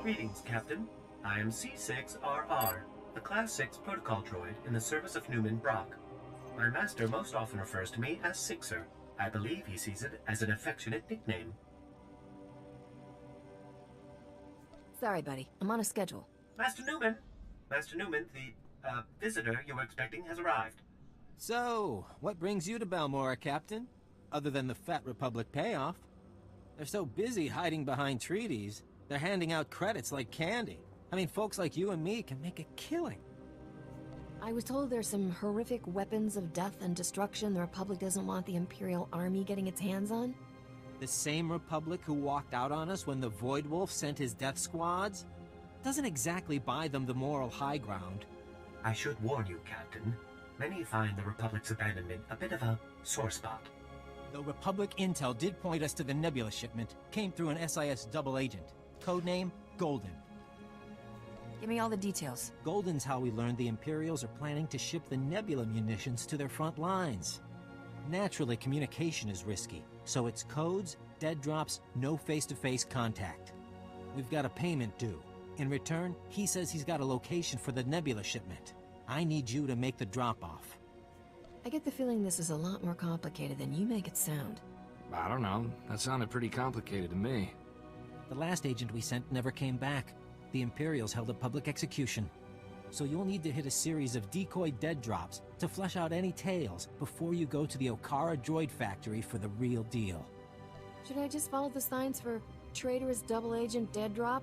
Greetings, Captain. I am C6RR, the Class 6 protocol droid in the service of Newman Brock. My master most often refers to me as Sixer. I believe he sees it as an affectionate nickname. Sorry, buddy. I'm on a schedule. Master Newman, the visitor you were expecting has arrived. So, what brings you to Balmorra, Captain? Other than the Fat Republic payoff. They're so busy hiding behind treaties, they're handing out credits like candy. I mean, folks like you and me can make a killing. I was told there's some horrific weapons of death and destruction the Republic doesn't want the Imperial Army getting its hands on. The same Republic who walked out on us when the Void Wolf sent his death squads? Doesn't exactly buy them the moral high ground. I should warn you, Captain. Many find the Republic's abandonment a bit of a sore spot. Though Republic intel did point us to the Nebula shipment, came through an SIS double agent. Codename, Golden. Give me all the details. Golden's how we learned the Imperials are planning to ship the Nebula munitions to their front lines. Naturally, communication is risky, so it's codes, dead drops, no face-to-face contact. We've got a payment due. In return, he says he's got a location for the Nebula shipment. I need you to make the drop-off. I get the feeling this is a lot more complicated than you make it sound. I don't know. That sounded pretty complicated to me. The last agent we sent never came back. The Imperials held a public execution. So you'll need to hit a series of decoy dead drops to flesh out any tales before you go to the Okara droid factory for the real deal. Should I just follow the signs for traitorous double agent dead drop?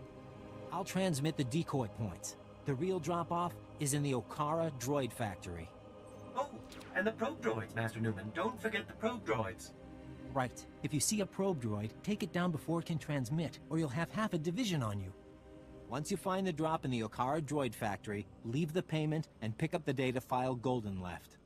I'll transmit the decoy points. The real drop-off is in the Okara droid factory. Oh, and the probe droids, Master Newman. Don't forget the probe droids. Right. If you see a probe droid, take it down before it can transmit, or you'll have half a division on you. Once you find the drop in the Okara droid factory, leave the payment and pick up the data file Golden left.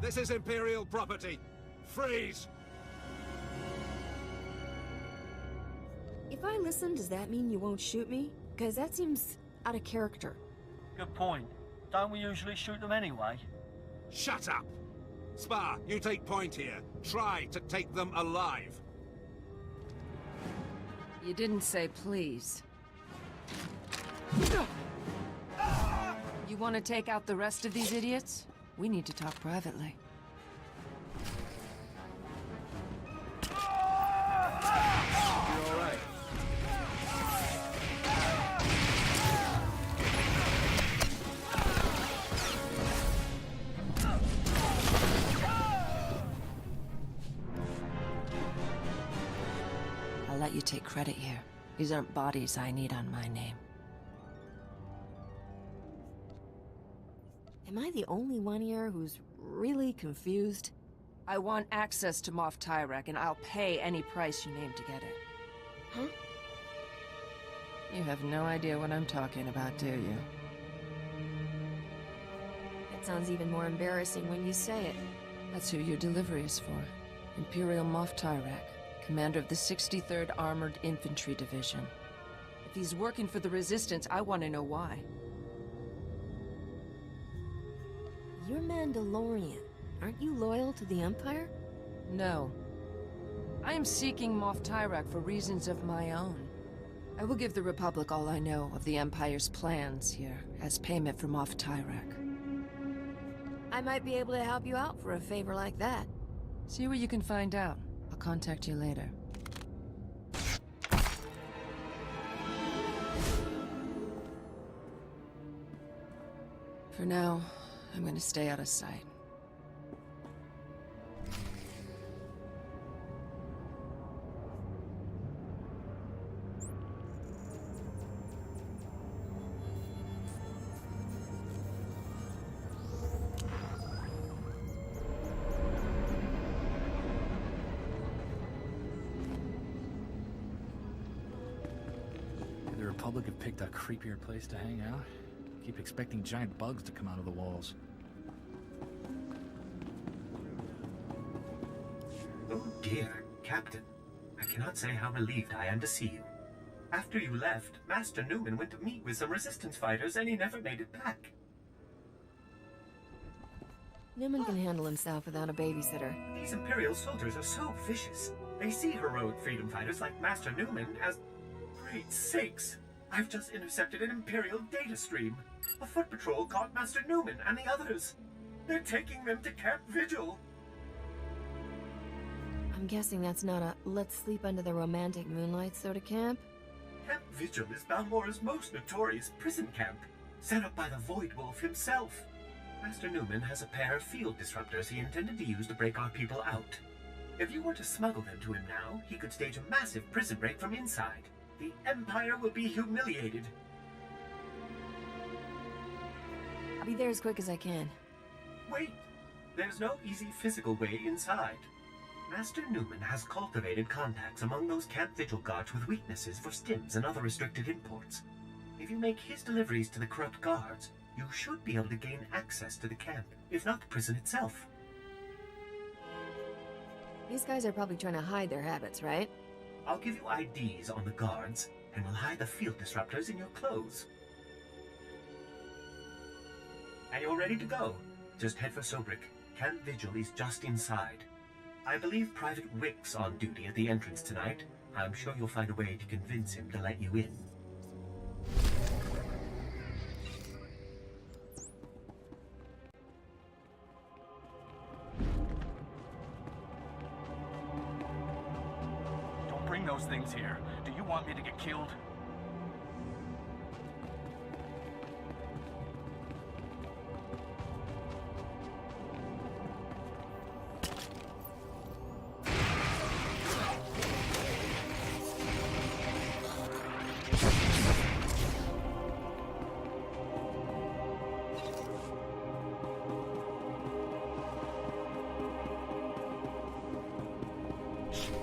This is Imperial property. Freeze! If I listen, does that mean you won't shoot me? Because that seems out of character. Good point. Don't we usually shoot them anyway? Shut up! Spar, you take point here. Try to take them alive. You didn't say please. You want to take out the rest of these idiots? We need to talk privately. You all right? I'll let you take credit here. These aren't bodies I need on my name. Am I the only one here who's really confused? I want access to Moff Tyrek, and I'll pay any price you name to get it. Huh? You have no idea what I'm talking about, do you? That sounds even more embarrassing when you say it. That's who your delivery is for. Imperial Moff Tyrek, commander of the 63rd Armored Infantry Division. If he's working for the Resistance, I want to know why. You're Mandalorian. Aren't you loyal to the Empire? No. I am seeking Moff Tyrek for reasons of my own. I will give the Republic all I know of the Empire's plans here, as payment for Moff Tyrek. I might be able to help you out for a favor like that. See what you can find out. I'll contact you later. For now, I'm gonna stay out of sight. Republic have picked a creepier place to hang out? Keep expecting giant bugs to come out of the walls. Oh dear, Captain. I cannot say how relieved I am to see you. After you left, Master Newman went to meet with some resistance fighters and he never made it back. Newman can handle himself without a babysitter. These Imperial soldiers are so vicious. They see heroic freedom fighters like Master Newman as... Great sakes! I've just intercepted an Imperial data stream. A foot patrol caught Master Newman and the others. They're taking them to Camp Vigil. I'm guessing that's not a let's sleep under the romantic moonlight sort of camp? Camp Vigil is Balmorra's most notorious prison camp, set up by the Void Wolf himself. Master Newman has a pair of field disruptors he intended to use to break our people out. If you were to smuggle them to him now, he could stage a massive prison break from inside. The Empire will be humiliated. I'll be there as quick as I can. Wait! There's no easy physical way inside. Master Newman has cultivated contacts among those Camp Vigil guards with weaknesses for stims and other restricted imports. If you make his deliveries to the corrupt guards, you should be able to gain access to the camp, if not the prison itself. These guys are probably trying to hide their habits, right? I'll give you IDs on the guards, and we'll hide the field disruptors in your clothes. And you're ready to go. Just head for Sobrik. Camp Vigil is just inside. I believe Private Wick's on duty at the entrance tonight. I'm sure you'll find a way to convince him to let you in. Don't bring those things here. Do you want me to get killed?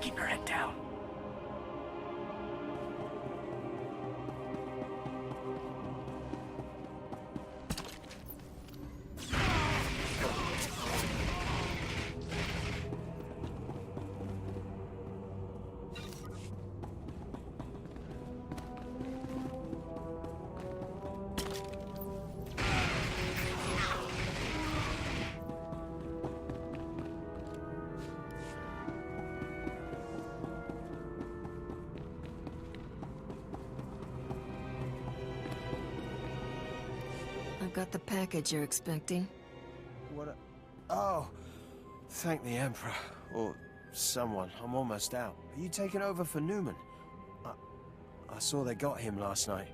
Keep your head down. I've got the package you're expecting. What Oh! Thank the Emperor. Or someone. I'm almost out. Are you taking over for Newman? I saw they got him last night.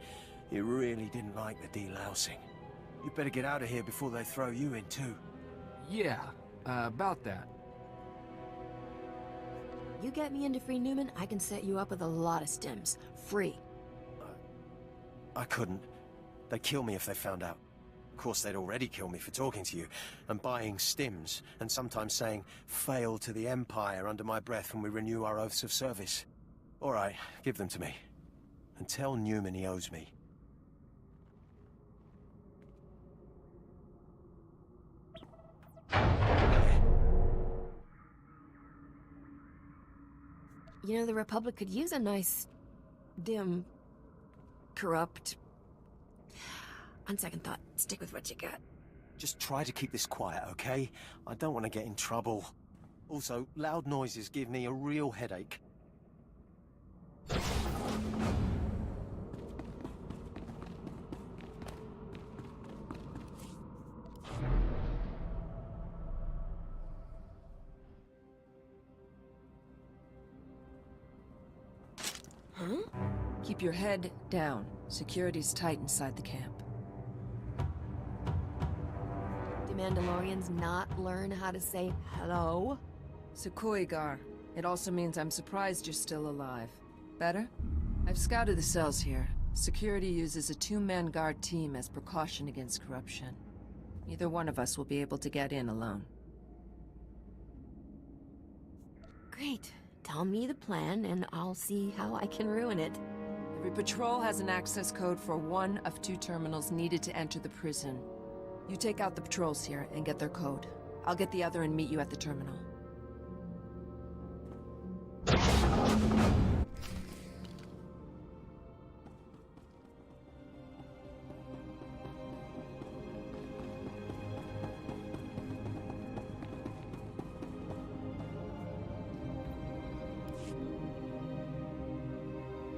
He really didn't like the delousing. You better get out of here before they throw you in too. Yeah, about that. You get me into Free Newman, I can set you up with a lot of stims. Free. I couldn't. They'd kill me if they found out. Of course, they'd already kill me for talking to you, and buying stims, and sometimes saying, "Fail to the Empire," under my breath when we renew our oaths of service. All right, give them to me. And tell Newman he owes me. You know, the Republic could use a nice, dim, corrupt... On second thought, stick with what you got. Just try to keep this quiet, okay? I don't want to get in trouble. Also, loud noises give me a real headache. Huh? Keep your head down. Security's tight inside the camp. Do Mandalorians not learn how to say hello? Sekoigar. It also means I'm surprised you're still alive. Better? I've scouted the cells here. Security uses a two-man guard team as precaution against corruption. Neither one of us will be able to get in alone. Great. Tell me the plan, and I'll see how I can ruin it. Every patrol has an access code for one of 2 terminals needed to enter the prison. You take out the patrols here and get their code. I'll get the other and meet you at the terminal.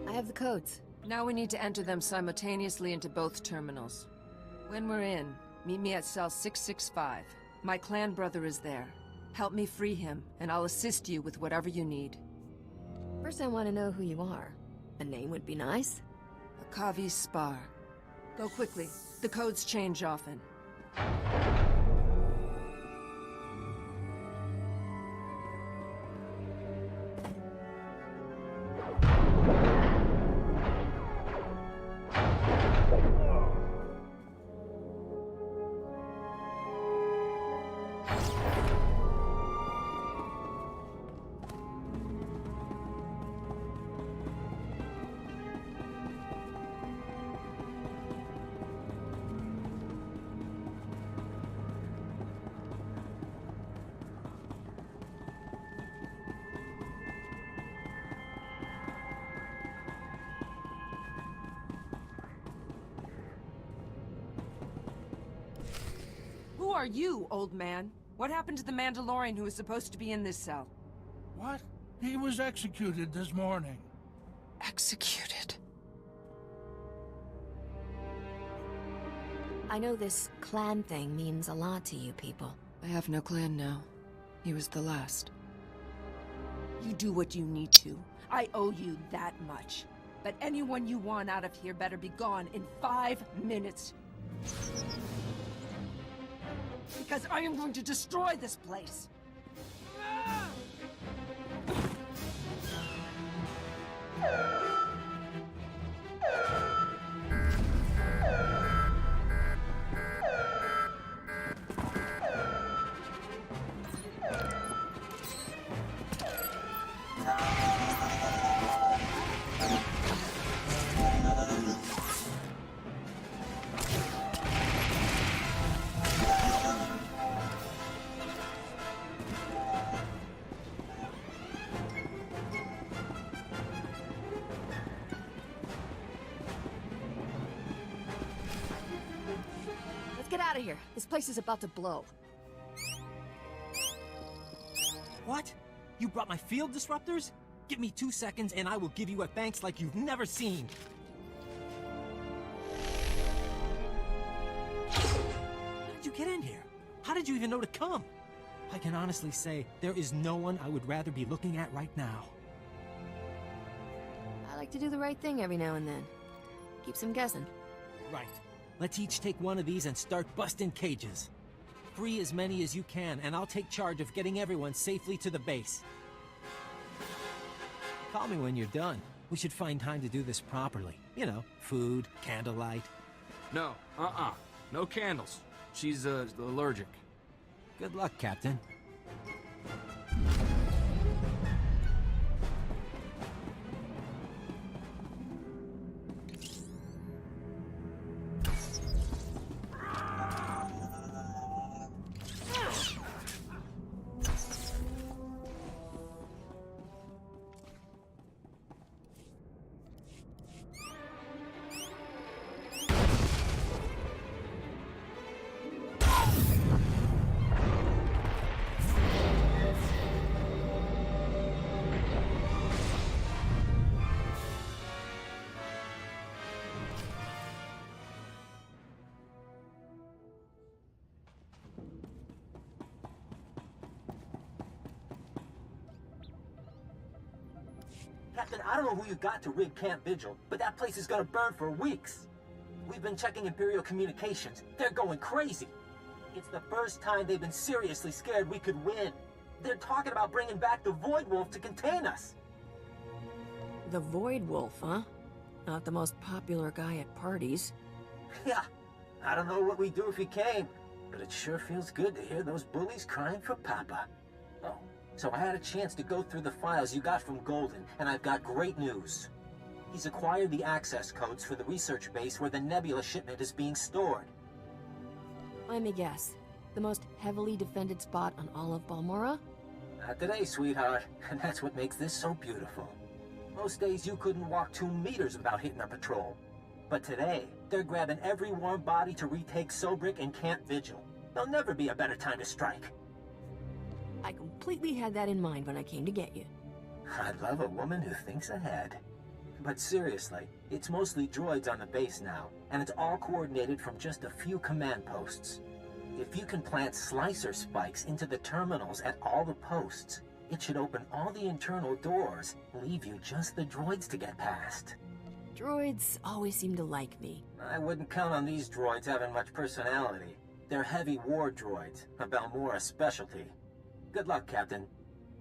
I have the codes. Now we need to enter them simultaneously into both terminals. When we're in, meet me at cell 665. My clan brother is there. Help me free him, and I'll assist you with whatever you need. First, I want to know who you are. A name would be nice. Akavi Spar. Go quickly. The codes change often. Who are you, old man? What happened to the Mandalorian who was supposed to be in this cell? What? He was executed this morning. Executed? I know this clan thing means a lot to you people. I have no clan now. He was the last. You do what you need to. I owe you that much. But anyone you want out of here better be gone in 5 minutes. Because I am going to destroy this place. Get out of here. This place is about to blow. What? You brought my field disruptors? Give me 2 seconds and I will give you a thanks like you've never seen. How did you get in here? How did you even know to come? I can honestly say there is no one I would rather be looking at right now. I like to do the right thing every now and then. Keeps them guessing. Right. Let's each take one of these and start busting cages. Free as many as you can, and I'll take charge of getting everyone safely to the base. Call me when you're done. We should find time to do this properly. You know, food, candlelight. No, no candles. She's, allergic. Good luck, Captain. Captain, I don't know who you got to rig Camp Vigil, but that place is gonna burn for weeks. We've been checking Imperial communications. They're going crazy. It's the first time they've been seriously scared we could win. They're talking about bringing back the Void Wolf to contain us. The Void Wolf, huh? Not the most popular guy at parties. Yeah, I don't know what we'd do if he came, but it sure feels good to hear those bullies crying for Papa. Oh, so I had a chance to go through the files you got from Golden, and I've got great news. He's acquired the access codes for the research base where the Nebula shipment is being stored. Let me guess. The most heavily defended spot on all of Balmorra? Not today, sweetheart. And that's what makes this so beautiful. Most days you couldn't walk 2 meters without hitting a patrol. But today, they're grabbing every warm body to retake Sobrik and Camp Vigil. There'll never be a better time to strike. I completely had that in mind when I came to get you. I love a woman who thinks ahead. But seriously, it's mostly droids on the base now, and it's all coordinated from just a few command posts. If you can plant slicer spikes into the terminals at all the posts, it should open all the internal doors, leave you just the droids to get past. Droids always seem to like me. I wouldn't count on these droids having much personality. They're heavy war droids, a Balmorra specialty. Good luck, Captain.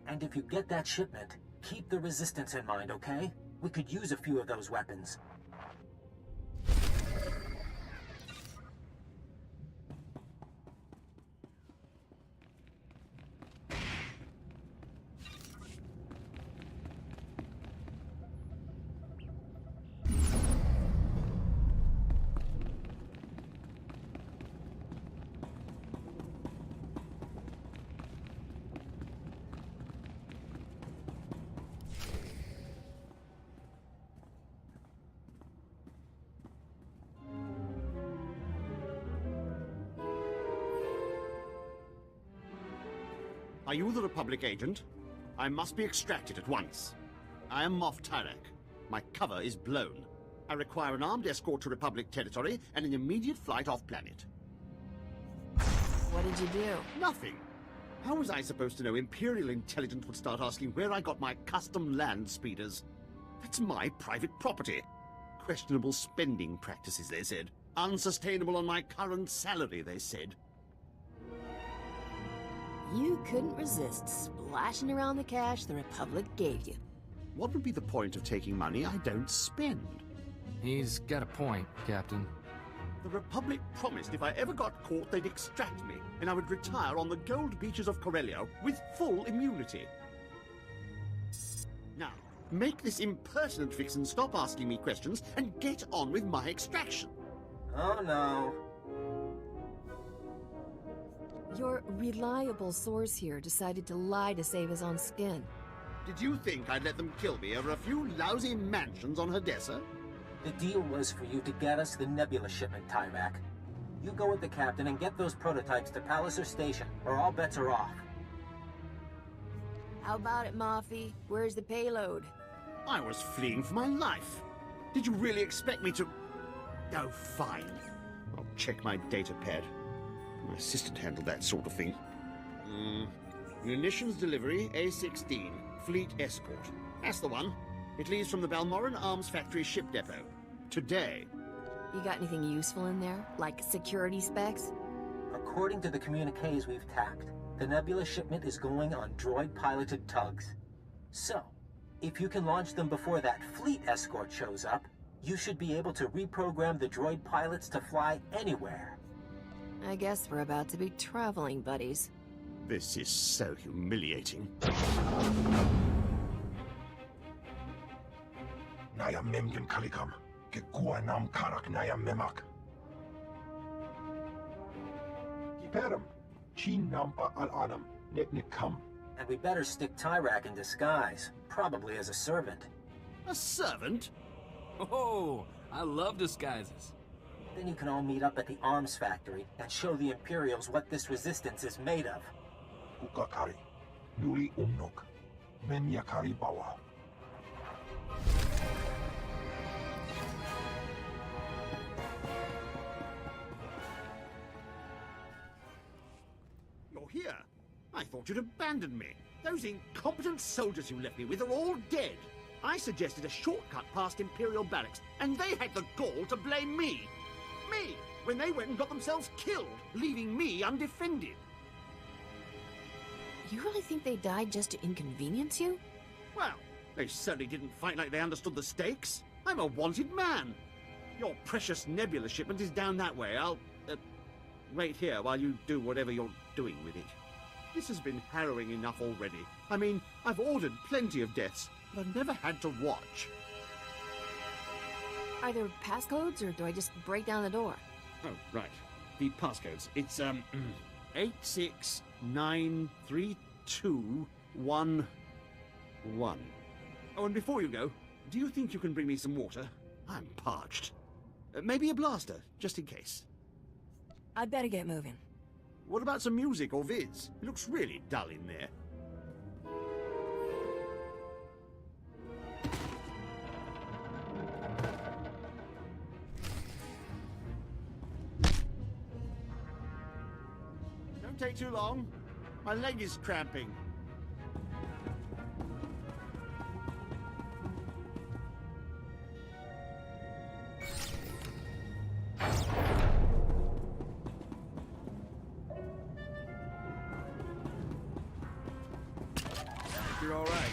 And if you get that shipment, keep the Resistance in mind, okay? We could use a few of those weapons. Are you the Republic agent? I must be extracted at once. I am Moff Tyrek. My cover is blown. I require an armed escort to Republic territory and an immediate flight off-planet. What did you do? Nothing. How was I supposed to know Imperial intelligence would start asking where I got my custom land speeders? That's my private property. Questionable spending practices, they said. Unsustainable on my current salary, they said. You couldn't resist splashing around the cash the Republic gave you. What would be the point of taking money I don't spend? He's got a point, Captain. The Republic promised if I ever got caught, they'd extract me, and I would retire on the gold beaches of Corellia with full immunity. Now, make this impertinent vixen stop asking me questions and get on with my extraction. Oh no. Your reliable source here decided to lie to save his own skin. Did you think I'd let them kill me over a few lousy mansions on Hadessa? The deal was for you to get us the Nebula shipment, Tyrek. You go with the captain and get those prototypes to Palliser Station, or all bets are off. How about it, Moffy? Where's the payload? I was fleeing for my life. Did you really expect me to... Oh, fine. I'll check my data pad. My assistant handled that sort of thing. Munitions delivery, A-16, Fleet Escort. That's the one. It leaves from the Balmorran Arms Factory ship depot. Today. You got anything useful in there? Like security specs? According to the communiques we've tapped, the Nebula shipment is going on droid-piloted tugs. So, if you can launch them before that Fleet Escort shows up, you should be able to reprogram the droid pilots to fly anywhere. I guess we're about to be traveling buddies. This is so humiliating. Naya memgen kalikam, ke nam karak naya memak. Kiperum, chin nampa al adam, nek kam. And we better stick Tyrek in disguise, probably as a servant. A servant? Oh, I love disguises. Then you can all meet up at the arms factory and show the Imperials what this resistance is made of. Ukakari, nuli umnok, ben yakari bawa. You're here. I thought you'd abandoned me. Those incompetent soldiers you left me with are all dead. I suggested a shortcut past Imperial barracks, and they had the gall to blame me. Me, when they went and got themselves killed, leaving me undefended. You really think they died just to inconvenience you? Well, they certainly didn't fight like they understood the stakes. I'm a wanted man. Your precious Nebula shipment is down that way. I'll, wait here while you do whatever you're doing with it. This has been harrowing enough already. I mean, I've ordered plenty of deaths, but I've never had to watch. Are there passcodes, or do I just break down the door? Oh, right. The passcodes. It's, 8693211. Oh, and before you go, do you think you can bring me some water? I'm parched. Maybe a blaster, just in case. I'd better get moving. What about some music or vids? It looks really dull in there. Don't take too long. My leg is cramping. You're all right.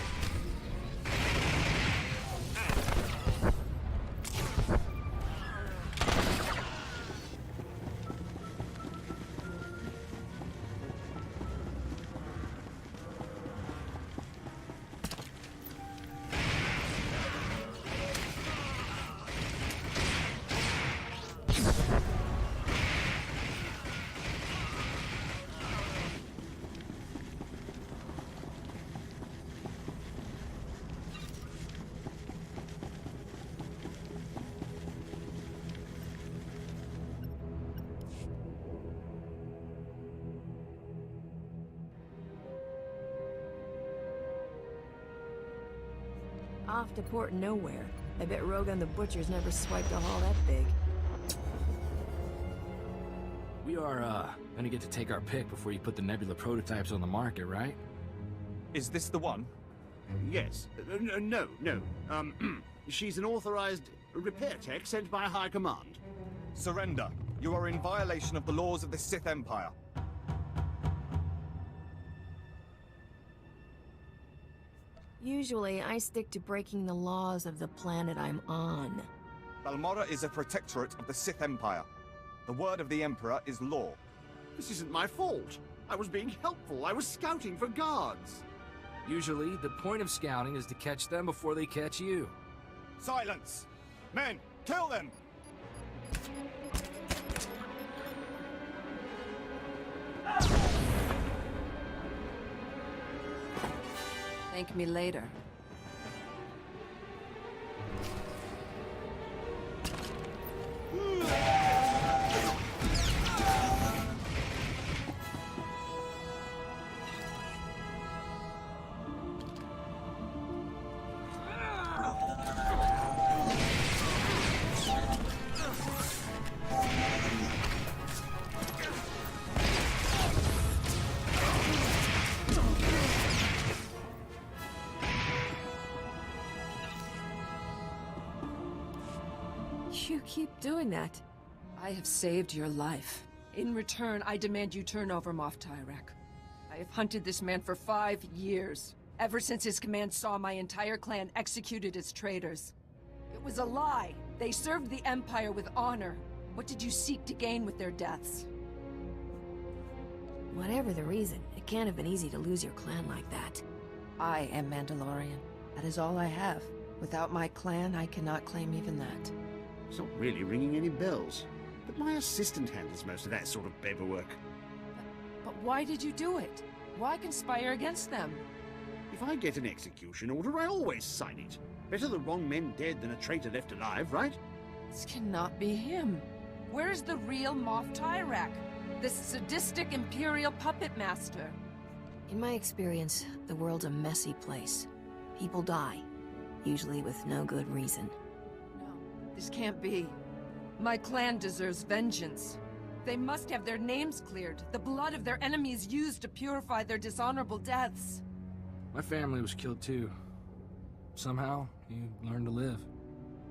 Off to Port Nowhere. I bet Rogan the Butcher's never swiped a haul that big. We are, gonna get to take our pick before you put the Nebula prototypes on the market, right? Is this the one? Yes. No. She's an authorized repair tech sent by High Command. Surrender. You are in violation of the laws of the Sith Empire. Usually, I stick to breaking the laws of the planet I'm on. Balmorra is a protectorate of the Sith Empire. The word of the Emperor is law. This isn't my fault. I was being helpful. I was scouting for guards. Usually, the point of scouting is to catch them before they catch you. Silence! Men, kill them! Thank me later. You keep doing that. I have saved your life. In return, I demand you turn over Moff Tyrek. I have hunted this man for 5 years, ever since his command saw my entire clan executed as traitors. It was a lie. They served the Empire with honor. What did you seek to gain with their deaths? Whatever the reason, it can't have been easy to lose your clan like that. I am Mandalorian. That is all I have. Without my clan, I cannot claim even that. It's not really ringing any bells. But my assistant handles most of that sort of paperwork. But why did you do it? Why conspire against them? If I get an execution order, I always sign it. Better the wrong men dead than a traitor left alive, right? This cannot be him. Where is the real Moff Tyrek? This sadistic Imperial puppet master? In my experience, the world's a messy place. People die, usually with no good reason. This can't be. My clan deserves vengeance. They must have their names cleared, the blood of their enemies used to purify their dishonorable deaths. My family was killed too. Somehow, you learn to live.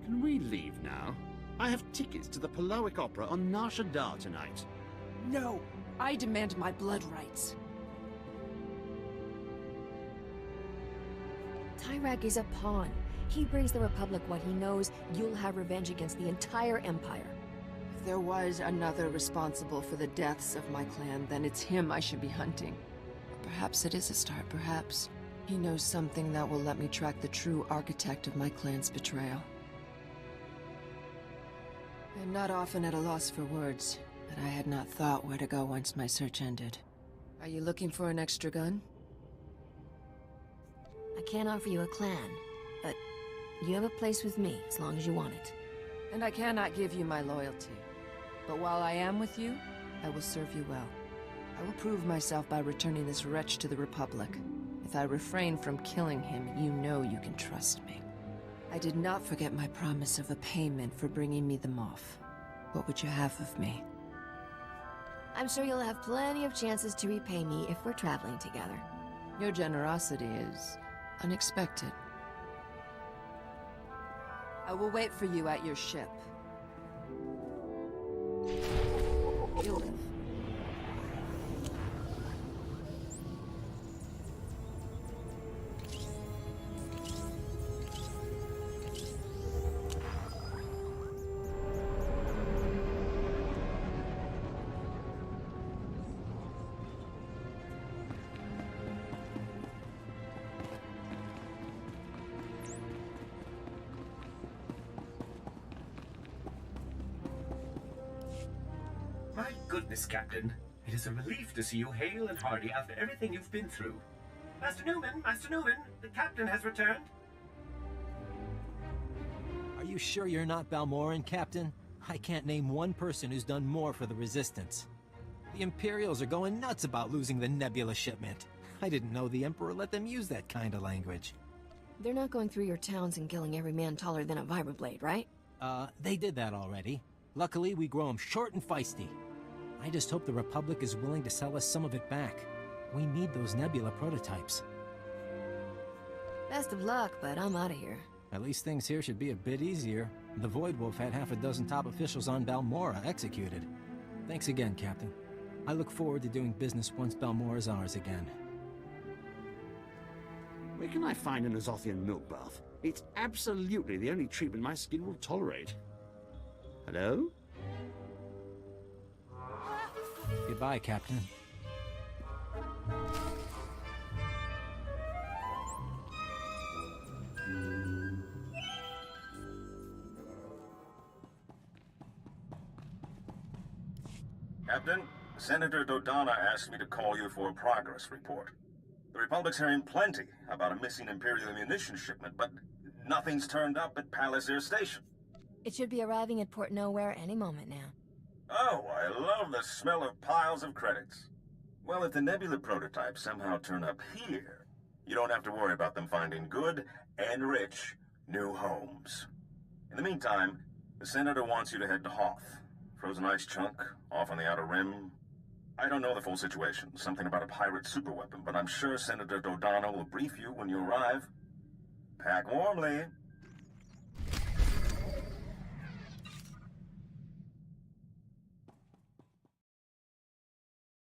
Can we leave now? I have tickets to the Palowick Opera on Nar Shaddaa tonight. No! I demand my blood rights. Tyrek is a pawn. He brings the Republic what he knows. You'll have revenge against the entire Empire. If there was another responsible for the deaths of my clan, then it's him I should be hunting. But perhaps it is a start, perhaps. He knows something that will let me track the true architect of my clan's betrayal. I'm not often at a loss for words, but I had not thought where to go once my search ended. Are you looking for an extra gun? I can't offer you a clan, but you have a place with me as long as you want it. And I cannot give you my loyalty. But while I am with you, I will serve you well. I will prove myself by returning this wretch to the Republic. If I refrain from killing him, you know you can trust me. I did not forget my promise of a payment for bringing me the Moff. What would you have of me? I'm sure you'll have plenty of chances to repay me if we're traveling together. Your generosity is unexpected. I will wait for you at your ship. You'll live. My goodness, Captain. It is a relief to see you hale and hearty after everything you've been through. Master Newman, the Captain has returned. Are you sure you're not Balmorran, Captain? I can't name one person who's done more for the Resistance. The Imperials are going nuts about losing the Nebula shipment. I didn't know the Emperor let them use that kind of language. They're not going through your towns and killing every man taller than a vibroblade, right? They did that already. Luckily, we grow them short and feisty. I just hope the Republic is willing to sell us some of it back. We need those Nebula prototypes. Best of luck, but I'm out of here. At least things here should be a bit easier. The Void Wolf had half a dozen top officials on Balmorra executed. Thanks again, Captain. I look forward to doing business once Balmorra's ours again. Where can I find an Azothian milk bath? It's absolutely the only treatment my skin will tolerate. Hello? Goodbye, Captain. Captain, Senator Dodonna asked me to call you for a progress report. The Republic's hearing plenty about a missing Imperial munition shipment, but nothing's turned up at Palace Air Station. It should be arriving at Port Nowhere any moment now. Oh, I love the smell of piles of credits. Well, if the Nebula prototypes somehow turn up here, you don't have to worry about them finding good and rich new homes. In the meantime, the Senator wants you to head to Hoth. Frozen ice chunk, off on the Outer Rim. I don't know the full situation, something about a pirate superweapon, but I'm sure Senator Dodonna will brief you when you arrive. Pack warmly.